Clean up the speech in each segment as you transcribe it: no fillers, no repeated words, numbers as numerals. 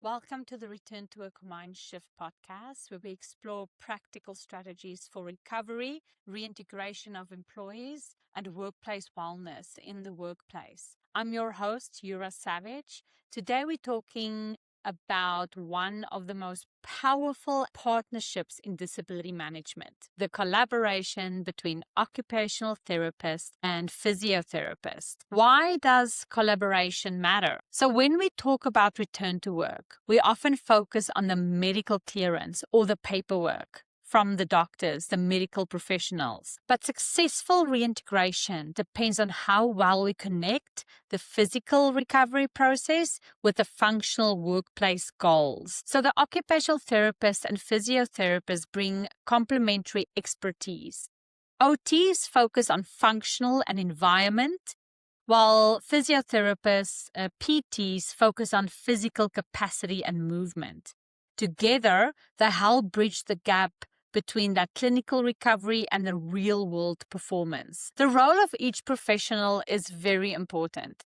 Welcome to the Return to Work Mind Shift podcast, where we explore practical strategies for recovery, reintegration of employees, and workplace wellness in the workplace. I'm your host, Yura Savage. Today, we're talking about one of the most powerful partnerships in disability management, the collaboration between occupational therapists and physiotherapists. Why does collaboration matter? So when we talk about return to work, we often focus on the medical clearance or the paperwork from the doctors, the medical professionals. But successful reintegration depends on how well we connect the physical recovery process with the functional workplace goals. So the occupational therapists and physiotherapists bring complementary expertise. OTs focus on functional and environment, while physiotherapists, PTs, focus on physical capacity and movement. Together, they help bridge the gap between that clinical recovery and the real-world performance. The role of each professional is very important.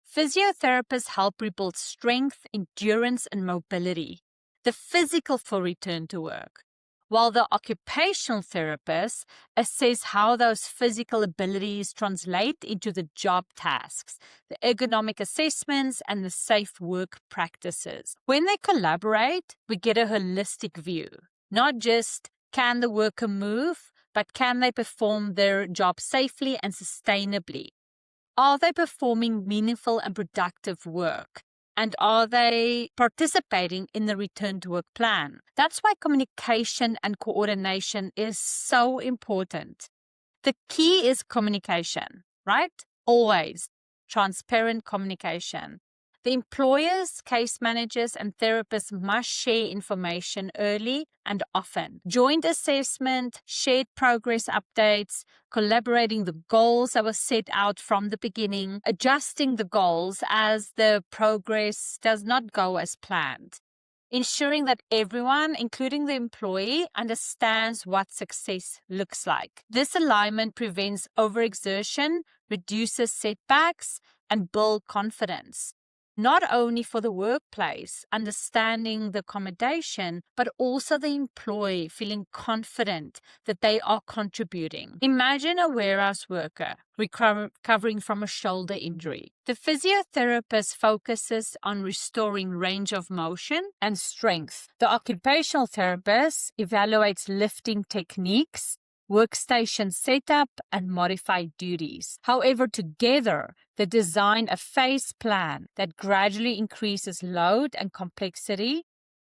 Physiotherapists help rebuild strength, endurance, and mobility, the physical for return to work, while the occupational therapists assess how those physical abilities translate into the job tasks, the ergonomic assessments, and the safe work practices. When they collaborate, we get a holistic view, not just can the worker move, but can they perform their job safely and sustainably? Are they performing meaningful and productive work? And are they participating in the return to work plan? That's why communication and coordination is so important. The key is communication, right? Always transparent communication. The employers, case managers, and therapists must share information early and often. Joint assessment, shared progress updates, collaborating the goals that were set out from the beginning, adjusting the goals as the progress does not go as planned. Ensuring that everyone, including the employee, understands what success looks like. This alignment prevents overexertion, reduces setbacks, and builds confidence. Not only for the workplace, understanding the accommodation, but also the employee feeling confident that they are contributing. Imagine a warehouse worker recovering from a shoulder injury. The physiotherapist focuses on restoring range of motion and strength. The occupational therapist evaluates lifting techniques, workstation setup, and modified duties. However, together, they design a phase plan that gradually increases load and complexity,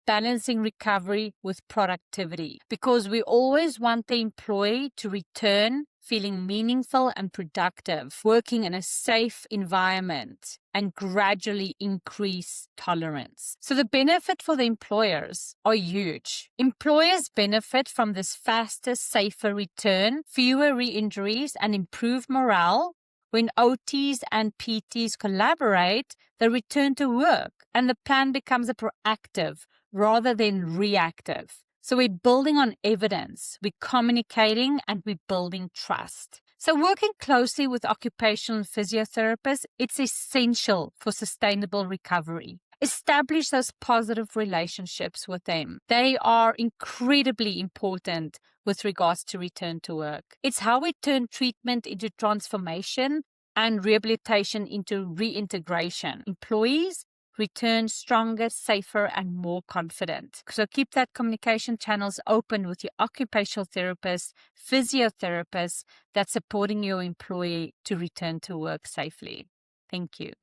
balancing recovery with productivity. Because we always want the employee to return feeling meaningful and productive, working in a safe environment, and gradually increase tolerance. So the benefit for the employers are huge. Employers benefit from this faster, safer return, fewer re-injuries, and improved morale. When OTs and PTs collaborate, they return to work, and the plan becomes a proactive rather than reactive. So we're building on evidence, we're communicating, and we're building trust. So working closely with occupational physiotherapists, it's essential for sustainable recovery. Establish those positive relationships with them. They are incredibly important with regards to return to work. It's how we turn treatment into transformation and rehabilitation into reintegration. Employees return stronger, safer, and more confident. So keep that communication channels open with your occupational therapists, physiotherapists that's supporting your employee to return to work safely. Thank you.